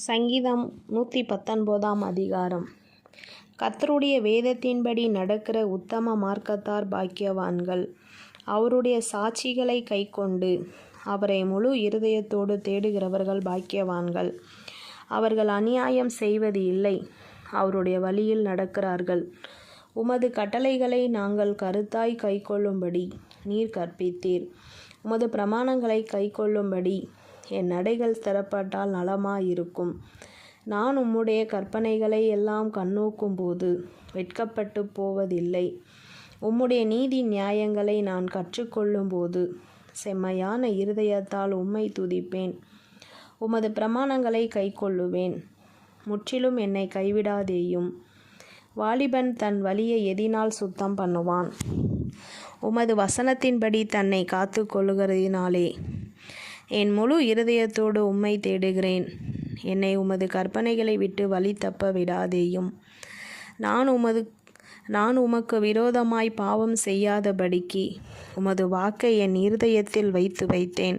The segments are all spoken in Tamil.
சங்கீதம் 119 அதிகாரம். கர்த்தருடைய வேதத்தின்படி நடக்கிற உத்தம மார்க்கத்தார் பாக்கியவான்கள். அவருடைய சாட்சிகளை கைக்கொண்டு அவரை முழு இருதயத்தோடு தேடுகிறவர்கள் பாக்கியவான்கள். அவர்கள் அநியாயம் செய்வது இல்லை, அவருடைய வழியில் நடக்கிறார்கள். உமது கட்டளைகளை நாங்கள் கருத்தாய் கைக்கொள்ளும்படி நீர் கற்பித்தீர். உமது பிரமாணங்களை கைக்கொள்ளும்படி என் நடைகள் திறப்பட்டால் நலமாயிருக்கும். நான் உம்முடைய கற்பனைகளை எல்லாம் கண்ணோக்கும்போது வெட்கப்பட்டு போவதில்லை. உம்முடைய நீதி நியாயங்களை நான் கற்றுக்கொள்ளும்போது செம்மையான இருதயத்தால் உம்மை துதிப்பேன். உமது பிரமாணங்களை கைக்கொள்ளுவேன். முற்றிலும் என்னை கைவிடாதேயும். வாலிபன் தன் வழியை எதினால் சுத்தம் பண்ணுவான்? உமது வசனத்தின்படி தன்னை காத்து கொள்ளுகிறதினாலே. என் முழு இருதயத்தோடு உம்மை தேடுகிறேன். என்னை உமது கற்பனைகளை விட்டு வழி தப்ப விடாதேயும். நான் உமக்கு விரோதமாய் பாவம் செய்யாதபடிக்கு உமது வாக்கை என் இருதயத்தில் வைத்தேன்.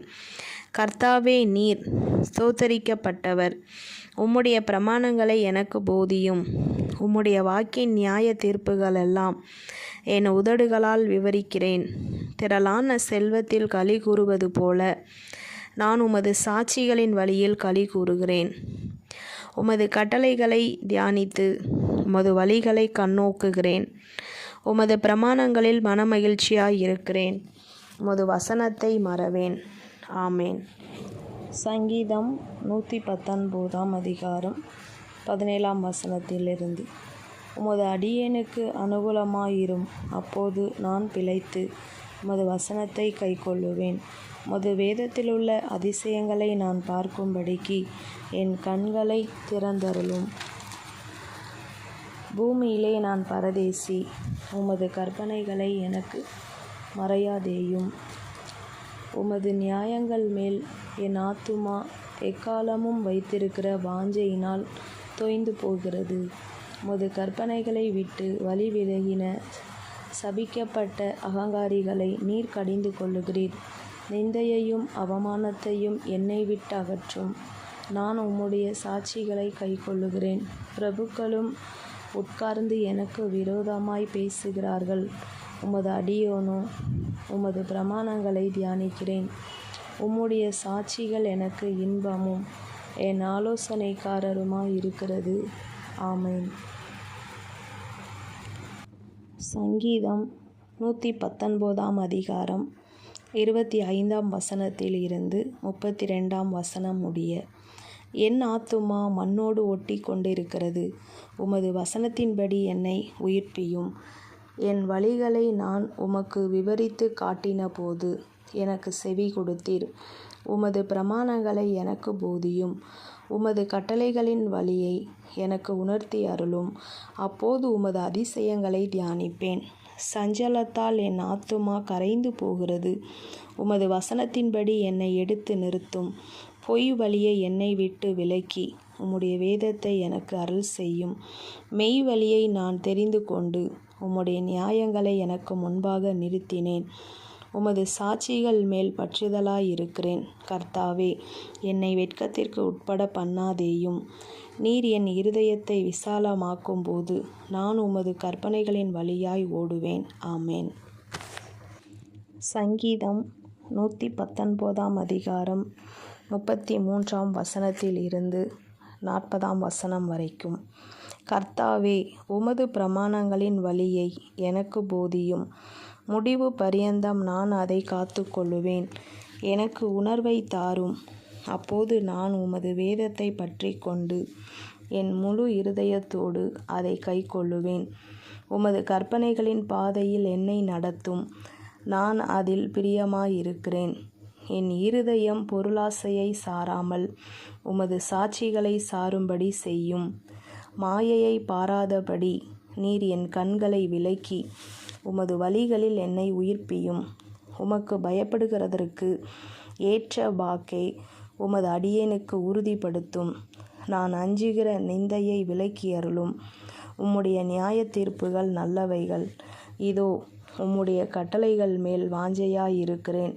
கர்த்தாவே, நீர் ஸ்தோத்தரிக்கப்பட்டவர். உம்முடைய பிரமாணங்களை எனக்கு போதியும். உம்முடைய வாக்கின் நியாய தீர்ப்புகள் எல்லாம் என் உதடுகளால் விவரிக்கிறேன். திரளான செல்வத்தில் களி கூறுவது போல நான் உமது சாட்சிகளின் வழியில் களி கூறுகிறேன். உமது கட்டளைகளை தியானித்து உமது வழிகளை கண்ணோக்குகிறேன். உமது பிரமாணங்களில் மனமகிழ்ச்சியாய் இருக்கிறேன். உமது வசனத்தை மறவேன். ஆமேன். சங்கீதம் 119 அதிகாரம் 17 வசனத்திலிருந்து. உமது அடியேனுக்கு அனுகூலமாயிரும், அப்போது நான் பிழைத்து உமது வசனத்தை கைக்கொள்ளுவேன். உமது வேதத்திலுள்ள அதிசயங்களை நான் பார்க்கும்படிக்கு என் கண்களை திறந்தருளும். பூமியிலே நான் பரதேசி, உமது கற்பனைகளை எனக்கு மறையாதேயும். உமது நியாயங்கள் மேல் என் ஆத்துமா எக்காலமும் வைத்திருக்கிற வாஞ்சையினால் தொய்ந்து போகிறது. உமது கற்பனைகளை விட்டு வழி விலகின சபிக்கப்பட்ட அகங்காரிகளை நீர் கடிந்து கொள்ளுகிறீர். நிந்தையையும் அவமானத்தையும் என்னை விட்டு அகற்றும். நான் உம்முடைய சாட்சிகளை கைக்கொள்ளுகிறேன். பிரபுக்களும் உட்கார்ந்து எனக்கு விரோதமாய் பேசுகிறார்கள். உமது அடியோனோ உமது பிரமாணங்களை தியானிக்கிறேன். உம்முடைய சாட்சிகள் எனக்கு இன்பமும் என் ஆலோசனைக்காரருமாய் இருக்கிறது. ஆமேன். சங்கீதம் 119 அதிகாரம் 25 வசனத்தில் இருந்து 32 வசனம் முடிய. என் ஆத்துமா மண்ணோடு ஒட்டி கொண்டிருக்கிறது. உமது வசனத்தின்படி என்னை உயிர்ப்பியும். என் வழிகளை நான் உமக்கு விவரித்து காட்டின போது எனக்கு செவி கொடுத்தீர். உமது பிரமாணங்களை எனக்கு போதியும். உமது கட்டளைகளின் வழியை எனக்கு உணர்த்தி அருளும். அப்போது உமது அதிசயங்களை தியானிப்பேன். சஞ்சலத்தால் என் ஆத்துமா கரைந்து போகிறது. உமது வசனத்தின்படி என்னை எடுத்து நிறுத்தும். பொய் வழியை என்னை விட்டு விலக்கி உம்முடைய வேதத்தை எனக்கு அருள் செய்யும். மெய் வழியை நான் தெரிந்து கொண்டு உம்முடைய நியாயங்களை எனக்கு முன்பாக நிறுத்தினேன். உமது சாட்சிகள் மேல் பற்றுதலாயிருக்கிறேன். கர்த்தாவே, என்னை வெட்கத்திற்கு உட்பட பண்ணாதேயும். நீர் என் இருதயத்தை விசாலமாக்கும் போது நான் உமது கற்பனைகளின் வழியாய் ஓடுவேன். ஆமேன். சங்கீதம் 119 அதிகாரம் 33 வசனத்தில் இருந்து 40 வசனம் வரைக்கும். கர்த்தாவே, உமது பிரமாணங்களின் வழியை எனக்கு போதியும். முடிவு பரியந்தம் நான் அதை காத்து கொள்ளுவேன். எனக்கு உணர்வை தாரும். அப்போது நான் உமது வேதத்தை பற்றி கொண்டு என் முழு இருதயத்தோடு அதை கைக்கொள்ளுவேன். உமது கற்பனைகளின் பாதையில் என்னை நடத்தும். நான் அதில் பிரியமாயிருக்கிறேன். என் இருதயம் பொருளாசையை சாராமல் உமது சாட்சிகளை சாரும்படி செய்யும். மாயையை பாராதபடி நீர் என் கண்களை விலக்கி உமது வழிகளில் என்னை உயிர்ப்பியும். உமக்கு பயப்படுகிறதற்கு ஏற்ற வாக்கை உமது அடியேனுக்கு உறுதிப்படுத்தும். நான் அஞ்சுகிற நிந்தையை விலக்கி அருளும். உம்முடைய நியாய தீர்ப்புகள் நல்லவைகள். இதோ, உம்முடைய கட்டளைகள் மேல் வாஞ்சையாயிருக்கிறேன்.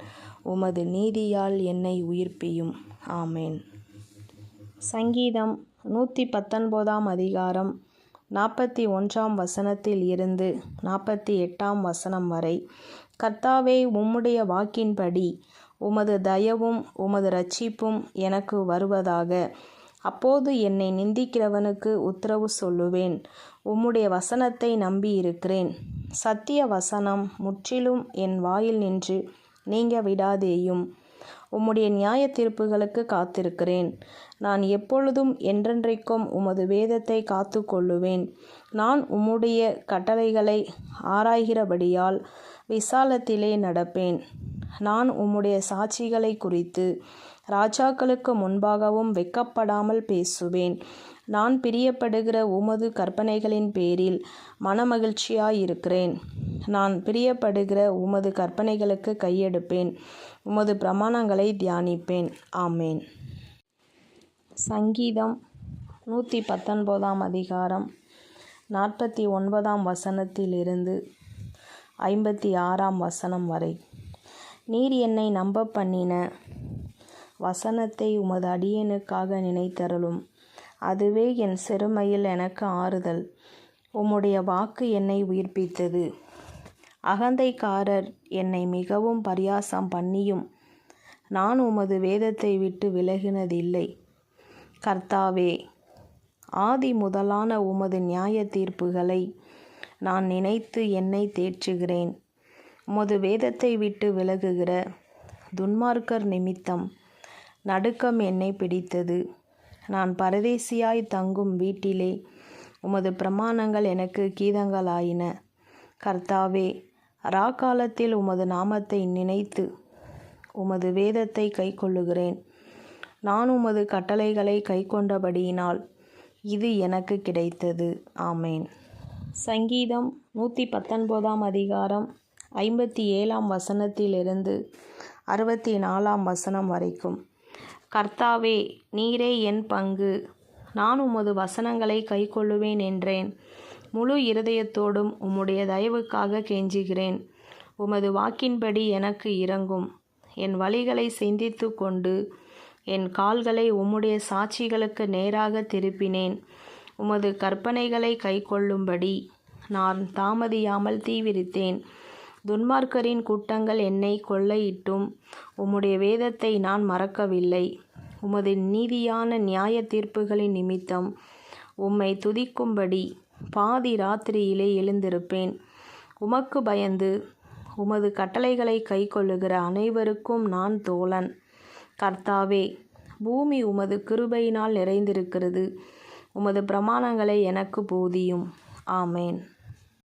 உமது நீதியால் என்னை உயிர்ப்பியும். ஆமேன். சங்கீதம் 119 அதிகாரம் 41 வசனத்தில் இருந்து 48 வசனம் வரை. கர்த்தாவே, உம்முடைய வாக்கின்படி உமது தயவும் உமது இரட்சிப்பும் எனக்கு வருவதாக. அப்போது என்னை நிந்திக்கிறவனுக்கு உத்தரவு சொல்லுவேன். உம்முடைய வசனத்தை நம்பியிருக்கிறேன். சத்திய வசனம் முற்றிலும் என் வாயில் நின்று நீங்க விடாதேயும். உம்முடைய நியாய தீர்ப்புகளுக்கு காத்திருக்கிறேன். நான் எப்பொழுதும் என்றென்றைக்கும் உமது வேதத்தை காத்து கொள்ளுவேன். நான் உம்முடைய கட்டளைகளை ஆராய்கிறபடியால் விசாலத்திலே நடப்பேன். நான் உம்முடைய சாட்சிகளை குறித்து ராஜாக்களுக்கு முன்பாகவும் வெட்கப்படாமல் பேசுவேன். நான் பிரியப்படுகிற உமது கற்பனைகளின் பேரில் மனமகிழ்ச்சியாயிருக்கிறேன். நான் பிரியப்படுகிற உமது கற்பனைகளுக்கு கையெடுப்பேன். உமது பிரமாணங்களை தியானிப்பேன். ஆமேன். சங்கீதம் 119 அதிகாரம் 49 வசனத்திலிருந்து 56 வசனம் வரை. நீர் என்னை நம்ப பண்ணின வசனத்தை உமது அடியேனுக்காக நினைத்தருளும். அதுவே என் சிறுமையில் எனக்கு ஆறுதல். உம்முடைய வாக்கு என்னை உயிர்ப்பித்தது. அகந்தைக்காரர் என்னை மிகவும் பரியாசம் பண்ணியும் நான் உமது வேதத்தை விட்டு விலகினதில்லை. கர்த்தாவே, ஆதி முதலான உமது நியாய தீர்ப்புகளை நான் நினைத்து என்னை தேற்றுகிறேன். உமது வேதத்தை விட்டு விலகுகிற துன்மார்க்கர் நிமித்தம் நடுக்கம் என்னை பிடித்தது. நான் பரதேசியாய் தங்கும் வீட்டிலே உமது பிரமாணங்கள் எனக்கு கீதங்களாயின. கர்த்தாவே, ராக்காலத்தில் உமது நாமத்தை நினைத்து உமது வேதத்தை கைக்கொள்ளுகிறேன். நான் உமது கட்டளைகளை கைக்கொண்டபடியினால் இது எனக்கு கிடைத்தது. ஆமேன். சங்கீதம் 119 அதிகாரம் 57 வசனத்திலிருந்து 64 வசனம் வரைக்கும். கர்த்தாவே, நீரே என் பங்கு. நான் உமது வசனங்களை கைக்கொள்ளுவேன் என்றேன். முழு இருதயத்தோடும் உம்முடைய தயவுக்காக கெஞ்சுகிறேன். உமது வாக்கின்படி எனக்கு இரங்கும். என் வழிகளை சிந்தித்து கொண்டு என் கால்களை உம்முடைய சாட்சிகளுக்கு நேராக திருப்பினேன். உமது கற்பனைகளை கைக்கொள்ளும்படி நான் தாமதியாமல் தீவிரித்தேன். துன்மார்க்கரின் கூட்டங்கள் என்னை கொள்ளையிட்டும் உம்முடைய வேதத்தை நான் மறக்கவில்லை. உமது நீதியான நியாய தீர்ப்புகளின் நிமித்தம் உம்மை துதிக்கும்படி பாதி ராத்திரியிலே எழுந்திருப்பேன். உமக்கு பயந்து உமது கட்டளைகளை கைக்கொள்ளுகிற அனைவருக்கும் நான் தோழன். கர்த்தாவே, பூமி உமது கிருபையினால் நிறைந்திருக்கிறது. உமது பிரமாணங்களை எனக்கு போதியும். ஆமேன்.